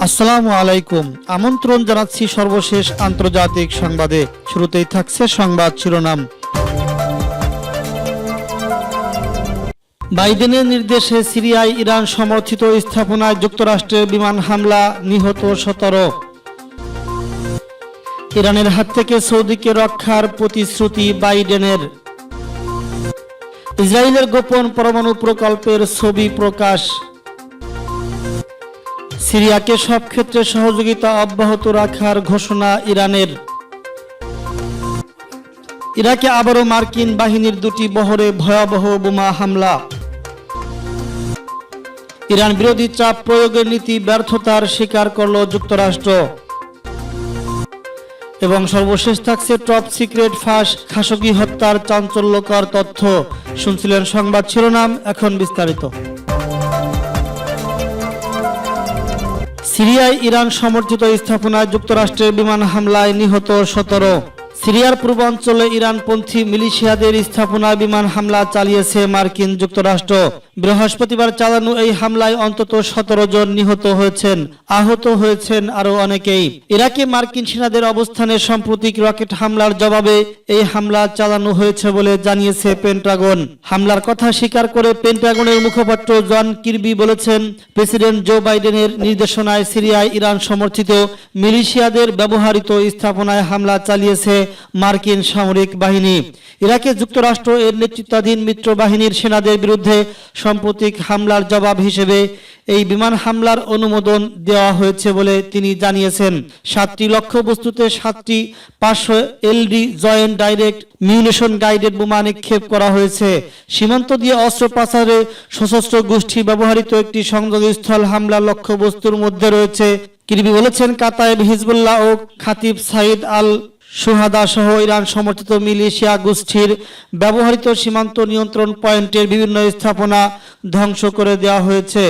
আসসালামু আলাইকুম। আমন্ত্রণ জানাচ্ছি সর্বশেষ আন্তর্জাতিক সংবাদে। শুরুতেই থাকছে সংবাদ শিরোনাম। বাইডেনের নির্দেশে সিরিয়ায় ইরান সমর্থিত স্থাপনায় যুক্তরাষ্ট্রের বিমান হামলা, নিহত 17। ইরানের হাত থেকে সৌদিকে রক্ষার প্রতিশ্রুতি বাইডেনের। ইসরায়েলের গোপন পরমাণু প্রকল্পের ছবি প্রকাশ। সিরিয়াকে সব ক্ষেত্রে সহযোগিতা অব্যাহত রাখার ঘোষণা ইরানের। ইরাকে আবারও মার্কিন বাহিনীর দুটি বহরে ভয়াবহ বোমা হামলা। ইরান বিরোধী চাপ প্রয়োগের নীতি ব্যর্থতার স্বীকার করল যুক্তরাষ্ট্র। এবং সর্বশেষ থাকছে টপ সিক্রেট ফাঁস, খাশোগি হত্যার চাঞ্চল্যকর তথ্য। শুনছিলেন সংবাদ শিরোনাম, এখন বিস্তারিত। সিরিয়ায় ইরান সমর্থিত স্থাপনায় যুক্তরাষ্ট্রের বিমান হামলায় নিহত 17। সিরিয়ার পূর্বাঞ্চলে ইরানপন্থী মিলিশিয়াদের স্থাপনায় বিমান হামলা চালিয়েছে মার্কিন যুক্তরাষ্ট্র। বৃহস্পতিবার চালানো এই হামলায় অন্তত 17 জন নিহত হয়েছেন, আহত হয়েছেন আরও অনেকেই। ইরাকে মার্কিন সেনাদের অবস্থানে সাম্প্রতিক রকেট হামলার জবাবে এই হামলা চালানো হয়েছে বলে জানিয়েছে পেন্টাগন। হামলার কথা স্বীকার করে পেন্টাগনের মুখপাত্র জন কির্বি বলেছেন, প্রেসিডেন্ট জো বাইডেনের নির্দেশনায় সিরিয়ায় ইরান সমর্থিত মিলিশিয়াদের ব্যবহৃত স্থাপনায় হামলা চালিয়েছে মার্কিন সামরিক বাহিনী। ইরাকে যুক্তরাষ্ট্র এর নেতৃত্বাধীন মিত্র বাহিনীর সেনাদের বিরুদ্ধে সাম্প্রতিক হামলার জবাব হিসেবে এই বিমান হামলার অনুমোদন দেওয়া হয়েছে বলে তিনি জানিয়েছেন। 7টি লক্ষ্যবস্তুতে 7টি 500 এলডি জয়েন্ট ডাইরেক্ট মিউনিশন গাইডেড বোমা নিক্ষেপ করা হয়েছে। সীমান্ত দিয়ে অস্ত্র পাচারে সশস্ত্র গোষ্ঠী ব্যবহৃত একটি সংযোগস্থল হামলার লক্ষ্যবস্তুর মধ্যে রয়েছে। কিরবি বলেছেন, কাতায়েব, হিজবুল্লাহ ও খাতিব সাইদ আল সুহাদা সহ ইরান সমর্থিত মিলিশিয়া গোষ্ঠীর ব্যবহৃত সীমান্ত নিয়ন্ত্রণ পয়েন্টের বিভিন্ন স্থাপনা ধ্বংস করে দেওয়া হয়েছে।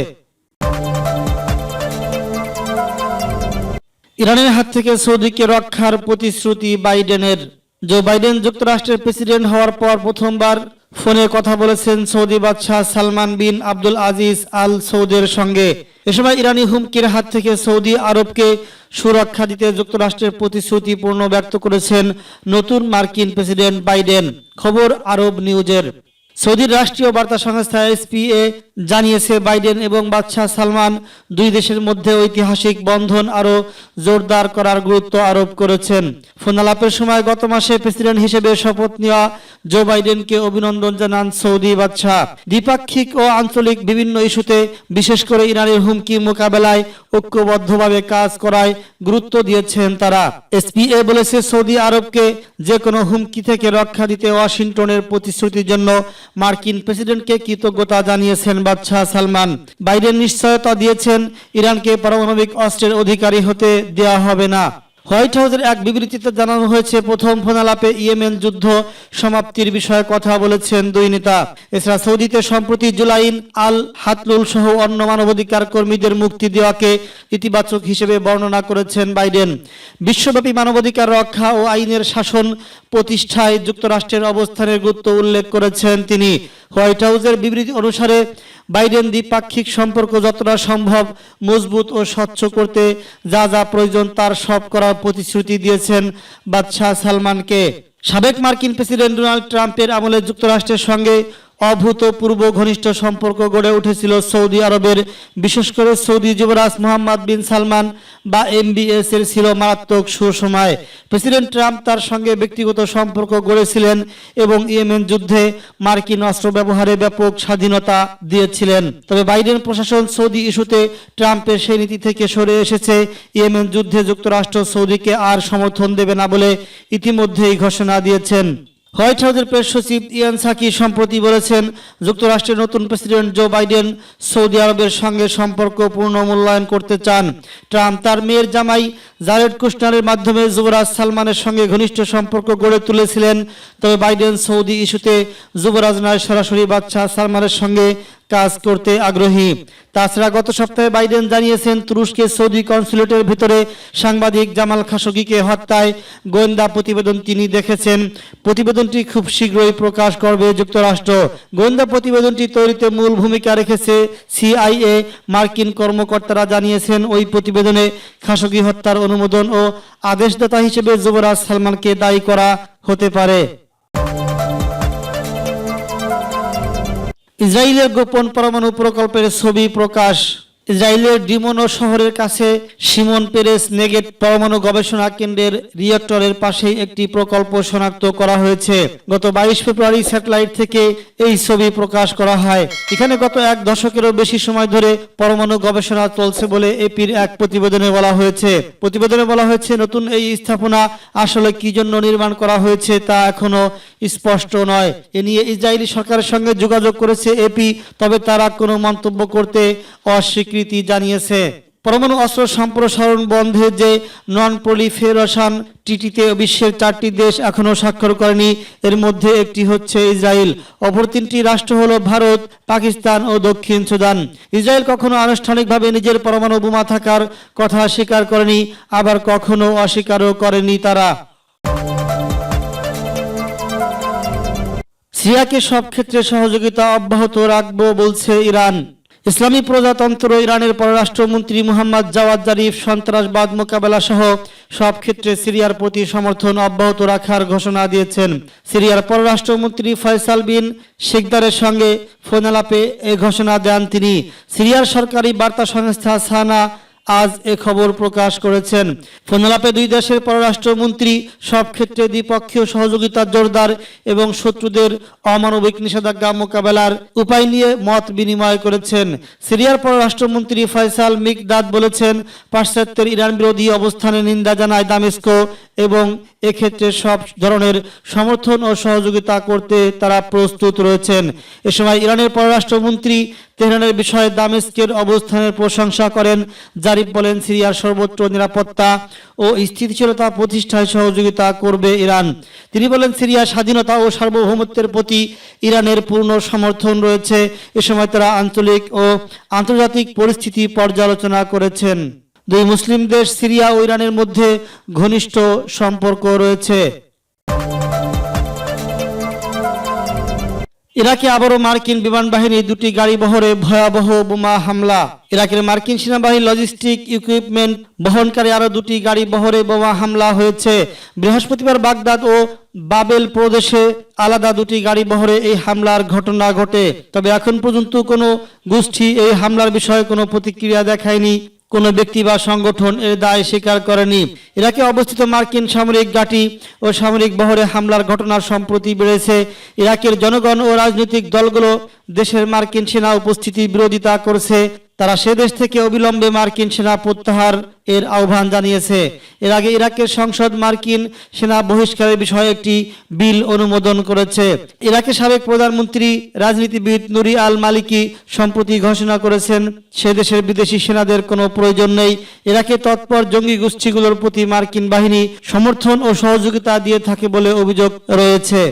ইরানের হাত থেকে সৌদিকে রক্ষার প্রতিশ্রুতি বাইডেনের। জো বাইডেন যুক্তরাষ্ট্রের প্রেসিডেন্ট হওয়ার পর প্রথমবার ফোনে কথা বলেছেন সৌদি বাদশাহ সালমান বিন আব্দুল আজিজ আল সৌদের সঙ্গে। এ সময় ইরানি হুমকির হাত থেকে সৌদি আরবকে সুরক্ষা দিতে যুক্তরাষ্ট্রের প্রতিশ্রুতি পূর্ণ ব্যক্ত করেছেন নতুন মার্কিন প্রেসিডেন্ট বাইডেন। খবর আরব নিউজের। সৌদির রাষ্ট্রীয় বার্তা সংস্থা এসপিএ জানিয়েছে, বাইডেন এবং বাদশাহ সালমান দুই দেশের মধ্যে ঐতিহাসিক বন্ধন আরও জোরদার করার গুরুত্ব আরোপ করেছেন। ফোন আলাপের সময় গত মাসে প্রেসিডেন্ট হিসেবে শপথ নেওয়া জো বাইডেনকে অভিনন্দন জানান সৌদি বাদশাহ। দ্বিপাক্ষিক ও আঞ্চলিক বিভিন্ন ইস্যুতে, বিশেষ করে ইরানের হুমকি মোকাবেলায় ঐক্যবদ্ধভাবে কাজ করায় গুরুত্ব দিয়েছেন তারা। এসপিএ বলেছে, সৌদি আরবকে যে কোনো হুমকি থেকে রক্ষা দিতে ওয়াশিংটনের প্রতিশ্রুতির জন্য মার্কিন প্রেসিডেন্টকে কৃতজ্ঞতা জানিয়েছেন বাদশাহ সালমান। বাইডেন নিশ্চয়তা দিয়েছেন, ইরানকে পারমাণবিক অস্ত্রের অধিকারী হতে দেওয়া হবে না। হোয়াইট হাউসের এক বিবৃতিতে জানানো হয়েছে, প্রথম ফোন আলাপে ইয়েমেন যুদ্ধ সমাপ্তির বিষয়ে কথা বলেছেন দুই নেতা। এছাড়া সৌদিতে সম্প্রতি জুলাইন আল হাতলুল সহ অন্য মানবাধিকার কর্মীদের মুক্তি দেওয়াকে ইতিবাচক হিসেবে বর্ণনা করেছেন বাইডেন। বিশ্বব্যাপী মানবাধিকার রক্ষা ও আইনের শাসন প্রতিষ্ঠায় যুক্তরাষ্ট্রের অবস্থানের গুরুত্ব উল্লেখ করেছেন তিনি। হোয়াইট হাউসের বিবৃতি অনুসারে বাইডেন দ্বিপাক্ষিক সম্পর্ক যতটা সম্ভব মজবুত ও স্বচ্ছ করতে যা যা প্রয়োজন তার সব করার প্রতিশ্রুতি দিয়েছেন বাদশাহ সালমানকে। সাবেক মার্কিন প্রেসিডেন্ট ডোনাল্ড ট্রাম্পের আমলে যুক্তরাষ্ট্রের সঙ্গে অভূতপূর্ব ঘনিষ্ঠ সম্পর্ক গড়ে উঠেছিল সৌদি আরবের। বিশেষ করে সৌদি যুবরাজ মোহাম্মদ বিন সালমান বা এমবিএস এর ছিল মারাত্মক সুসময়। প্রেসিডেন্ট ট্রাম্প তার সঙ্গে ব্যক্তিগত সম্পর্ক গড়েছিলেন এবং ইয়েমেন যুদ্ধে মার্কিন অস্ত্র ব্যবহারে ব্যাপক স্বাধীনতা দিয়েছিলেন। তবে বাইডেন প্রশাসন সৌদি ইস্যুতে ট্রাম্পের সেই নীতি থেকে সরে এসেছে। ইয়েমেন যুদ্ধে যুক্তরাষ্ট্র সৌদিকে আর সমর্থন দেবে না বলে ইতিমধ্যেই ঘোষণা দিয়েছেন। হোয়াইট হাউসের প্রেস সচিব ইয়ান সাকি সম্প্রতি বলেছেন, যুক্তরাষ্ট্রের নতুন প্রেসিডেন্ট জো বাইডেন সৌদি আরবের সঙ্গে সম্পর্ক পূর্ণ মূল্যায়ন করতে চান। ট্রাম্প তার মেয়ের জামাই জারেড কুশনারের মাধ্যমে যুবরাজ সালমানের সঙ্গে ঘনিষ্ঠ সম্পর্ক গড়ে তুলেছিলেন। তবে বাইডেন সৌদি ইস্যুতে যুবরাজ নয়, সরাসরি বাদশাহ সালমানের সঙ্গে কাজ করতে আগ্রহী। তাছাড়া গত সপ্তাহে বাইডেন জানিয়েছেন তুরস্কের সৌদি কনসুলেটের ভিতরে সাংবাদিক জামাল খাশোগিকে হত্যায় গোয়েন্দা প্রতিবেদন তিনি দেখেছেন। প্রতিবেদনটি খুব শীঘ্রই প্রকাশ করবে যুক্তরাষ্ট্র। গোয়েন্দা প্রতিবেদনটি তৈরিতে মূল ভূমিকা রেখেছে সিআইএ। মার্কিন কর্মকর্তারা জানিয়েছেন ওই প্রতিবেদনে খাশোগি হত্যার অনুমোদন ও আদেশদাতা হিসেবে যুবরাজ সালমানকে দায়ী করা হতে পারে। ইসরায়েলের গোপন পরমাণু প্রকল্পের ছবি প্রকাশ। ইসরায়েলের ডিমোনো শহরের কাছে শিমন পেরেস নেগেট পরমাণু গবেষণা কেন্দ্রের রিয়েক্টরের পাশেই একটি প্রকল্প শনাক্ত করা হয়েছে। গত 22 ফেব্রুয়ারি স্যাটেলাইট থেকে এই ছবি প্রকাশ করা হয়। এখানে গত এক দশকেরও বেশি সময় ধরে পরমাণু গবেষণা চলছে বলে এপির এক প্রতিবেদনে বলা হয়েছে। প্রতিবেদনে বলা হয়েছে নতুন এই স্থাপনা আসলে কি জন্য নির্মাণ করা হয়েছে তা এখনো স্পষ্ট নয়। এ নিয়ে ইসরায়েলি সরকারের সঙ্গে যোগাযোগ করেছে এপি, তবে তারা কোনো মন্তব্য করতে অস্বীকৃতি জানিয়েছে। পরমাণু অস্ত্র সম্প্রসারণ বন্ধে যে নন প্রলিফেরেশন ট্রিটিতে বিশ্বের 4টি দেশ এখনো স্বাক্ষর করেনি, এর মধ্যে একটি হচ্ছে ইসরায়েল। অপর 3টি রাষ্ট্র হলো ভারত, পাকিস্তান ও দক্ষিণ সুদান। ইসরায়েল কখনো আনুষ্ঠানিকভাবে নিজের পরমাণু বোমা থাকার কথা স্বীকার করেনি, আবার কখনো অস্বীকারও করেনি তারা। সিরিয়াকে সব ক্ষেত্রে সহযোগিতা অব্যাহত রাখবো বলছে ইরান। ইসলামী প্রজাতন্ত্র ইরানের পররাষ্ট্রমন্ত্রী মুহাম্মদ জাওয়াদ জারিফ সন্ত্রাসবাদ মোকাবেলা সহ সব ক্ষেত্রে সিরিয়ার প্রতি সমর্থন অব্যাহত রাখার ঘোষণা দিয়েছেন। সিরিয়ার পররাষ্ট্রমন্ত্রী ফয়সাল বিন শেখদারের সঙ্গে ফোন আলাপে এ ঘোষণা দেন তিনি। সিরিয়ার সরকারি বার্তা সংস্থা সানা আজ এ খবর প্রকাশ করেছেন। ফোন আলাপে দুই দেশের পররাষ্ট্রমন্ত্রী সব ক্ষেত্রে দ্বিপক্ষীয় সহযোগিতা জোরদার এবং শত্রুদের অমানবিক নিষেধাজ্ঞা মোকাবেলার উপায় নিয়ে মত বিনিময় করেছেন। সিরিয়ার পররাষ্ট্রমন্ত্রী ফয়সাল মিকদাদ বলেছেন, পাশ্চাত্যের ইরান বিরোধী অবস্থানে নিন্দা জানায় দামেস্কো এবং এক্ষেত্রে সব ধরনের সমর্থন ও সহযোগিতা করতে তারা প্রস্তুত রয়েছেন। এ সময় ইরানের পররাষ্ট্রমন্ত্রী তেহরানের বিষয়ে দামেস্কের অবস্থানের প্রশংসা করেন। জারিফ বলেন, সিরিয়ার সর্বোচ্চ নিরাপত্তা ও স্থিতিশীলতা প্রতিষ্ঠায় সহযোগিতা করবে ইরান। তিনি বলেন, সিরিয়ার স্বাধীনতা ও সার্বভৌমত্বের প্রতি ইরানের পূর্ণ সমর্থন রয়েছে। এ সময় তারা আঞ্চলিক ও আন্তর্জাতিক পরিস্থিতি পর্যালোচনা করেছেন। দুই মুসলিম দেশ সিরিয়া ও ইরানের মধ্যে ঘনিষ্ঠ সম্পর্ক রয়েছে। ইরাকে আবারও মার্কিন বিমান বাহিনীর 2টি গাড়ি বহরে ভয়াবহ বোমা হামলা। ইরাকের মার্কিন সেনাবাহিনীর লজিস্টিক ইকুইপমেন্ট বহনকারী আরও 2টি গাড়ি বহরে বোমা হামলা হয়েছে। বৃহস্পতিবার বাগদাদ ও বাবেল প্রদেশে আলাদা 2টি গাড়ি বহরে এই হামলার ঘটনা ঘটে। তবে এখন পর্যন্ত কোনো গোষ্ঠী এই হামলার বিষয়ে কোনো প্রতিক্রিয়া দেখায়নি। কোনো ব্যক্তি বা সংগঠন এর দায় স্বীকার করেনি। ইরাকে অবস্থিত মার্কিন সামরিক ঘাঁটি ও সামরিক বহরে হামলার ঘটনা সম্প্রতি বেড়েছে। ইরাকের জনগণ ও রাজনৈতিক দলগুলো দেশের মার্কিন সেনা উপস্থিতির বিরোধিতা করছে। তারা সে দেশ থেকে অবিলম্বে মার্কিন সেনা প্রত্যাহার এর আহ্বান জানিয়েছে। এর আগে ইরাকের সংসদ মার্কিন সেনা বহিষ্কারের বিষয়ে একটি বিল অনুমোদন করেছে। ইরাকের সাবেক প্রধানমন্ত্রী রাজনীতিবিদ নুরি আল মালিকি সম্প্রতি ঘোষণা করেছেন, সে দেশের বিদেশি সেনাদের কোনো প্রয়োজন নেই। ইরাকে তৎপর জঙ্গি গোষ্ঠীগুলোর প্রতি মার্কিন বাহিনী সমর্থন ও সহযোগিতা দিয়ে থাকে বলে অভিযোগ রয়েছে।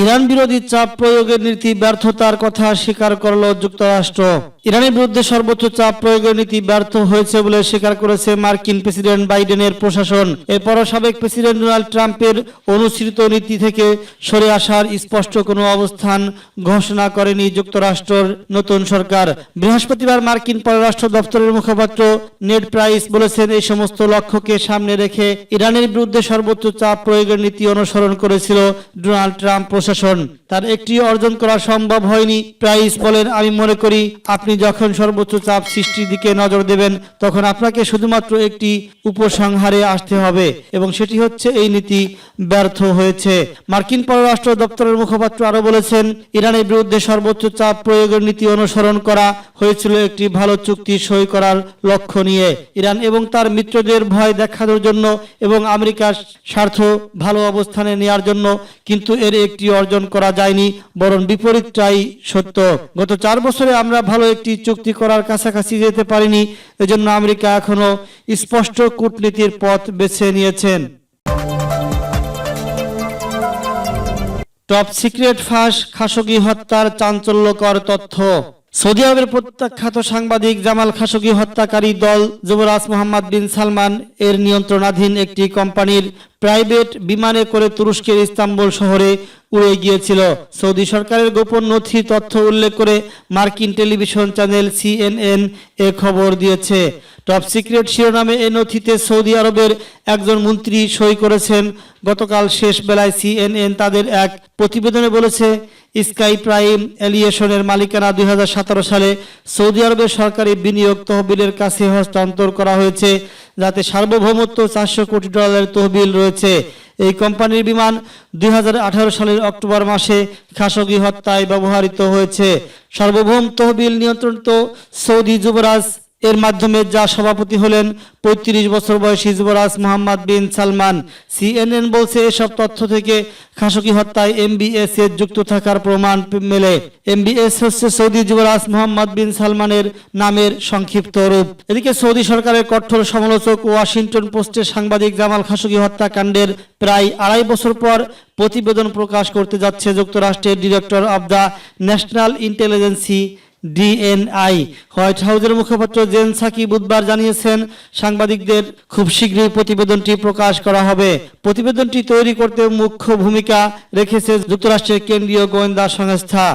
ইরান বিরোধী চাপ প্রয়োগের নীতি ব্যর্থতার কথা স্বীকার করল যুক্তরাষ্ট্র। ইরানের বিরুদ্ধে সর্বোচ্চ চাপ প্রয়োগের নীতি ব্যর্থ হয়েছে বলে স্বীকার করেছে মার্কিন প্রেসিডেন্ট বাইডেনের প্রশাসন। এরপরও সাবেক প্রেসিডেন্ট ডোনাল্ড ট্রাম্পের অনুসৃত নীতি থেকে সরে আসার স্পষ্ট কোনো অবস্থান ঘোষণা করেনি যুক্তরাষ্ট্রের নতুন সরকার। বৃহস্পতিবার মার্কিন পররাষ্ট্র দপ্তরের মুখপাত্র নেড প্রাইস বলেছেন, এই সমস্ত লক্ষ্যকে সামনে রেখে ইরানের বিরুদ্ধে সর্বোচ্চ চাপ প্রয়োগের নীতি অনুসরণ করেছিল ডোনাল্ড ট্রাম্প প্রশাসন। তার একটি অর্জন করা সম্ভব হয়নি। প্রাইস বলেন, আমি মনে করি আপনি যখন সর্বোচ্চ চাপ সৃষ্টির দিকে নজর দেবেন তখন আপনাকে শুধুমাত্র একটি উপসংহারে আসতে হবে এবং সেটি হচ্ছে এই নীতি ব্যর্থ হয়েছে। মার্কিন পররাষ্ট্র দপ্তরের মুখপাত্র আরো বলেছেন, ইরানের বিরুদ্ধে সর্বোচ্চ চাপ প্রয়োগের নীতি অনুসরণ করা হয়েছিল একটি ভালো চুক্তি সই করার লক্ষ্য নিয়ে, ইরান এবং তার মিত্রদের ভয় দেখানোর জন্য এবং আমেরিকার স্বার্থ ভালো অবস্থানে নেওয়ার জন্য, কিন্তু এর একটি অর্জন করা যায়নি, বরং বিপরীতটাই সত্য। গত 4 বছরে আমরা ভালো একটি চুক্তি করার কাছাকাছি যেতে পারিনি। এজন্য আমেরিকা এখনো স্পষ্ট কূটনীতির পথ বেছে নিয়েছেন। টপ সিক্রেট ফাঁস খাশোগি হত্যার চাঞ্চল্যকর তথ্য। সৌদি আরবের প্রত্যাখ্যাত সাংবাদিক জামাল খাশোগি হত্যাকারী দল যুবরাজ মোহাম্মদ বিন সালমান এর নিয়ন্ত্রণাধীন একটি কোম্পানির প্রাইভেট বিমানে করে তুরস্কের ইস্তাম্বুল শহরে উড়ে গিয়েছিল। সৌদি সরকারের গোপন নথি তথ্য উল্লেখ করে মার্কিন টেলিভিশন চ্যানেল CNN এ খবর দিয়েছে। টপ সিক্রেট শিরোনামে এই নথিতে সৌদি আরবের একজন মন্ত্রী সই করেছেন। গতকাল শেষ বেলায় CNN তাদের এক প্রতিবেদনে বলেছে, স্কাই প্রাইম এলিয়েশনের মালিকানা 2017 সালে সৌদি আরবের সরকারি বিনিয়োগ তহবিলের কাছে হস্তান্তর করা হয়েছে, যাতে সার্বভৌমত্ব $400 কোটি তহবিল রয়েছে। এই কোম্পানির বিমান 2018 সালের অক্টোবর মাসে খাশোগি হত্যায় ব্যবহৃত হয়েছে। সার্বভৌম তহবিল নিয়ন্ত্রিত সৌদি যুবরাজ এর মাধ্যমে যা সভাপতি হলেন 35 বছর বয়সী যুবরাজ মোহাম্মদ বিন সালমান। CNN বলছে, এসব তথ্য থেকে খাশোগি হত্যায় MBS এর যুক্ত থাকার প্রমাণ মেলে। MBS হচ্ছে সৌদি যুবরাজ মোহাম্মদ বিন সালমানের নামের সংক্ষিপ্ত রূপ। এদিকে সৌদি সরকারের কঠোর সমালোচক ওয়াশিংটন পোস্টের সাংবাদিক জামাল খাশোগি হত্যাকাণ্ডের প্রায় 2.5 বছর পর প্রতিবেদন প্রকাশ করতে যাচ্ছে যুক্তরাষ্ট্রের director of the national ইন্টেলিজেন্সি DNI। White হাউসের মুখপাত্র জেন সাকি বুধবার জানিয়েছেন, সাংবাদিকদের খুব শীঘ্রই প্রতিবেদনটি প্রকাশ করা হবে। প্রতিবেদনটি তৈরি করতে মুখ্য ভূমিকা রেখেছে যুক্তরাষ্ট্রের কেন্দ্রীয় গোয়েন্দা সংস্থা।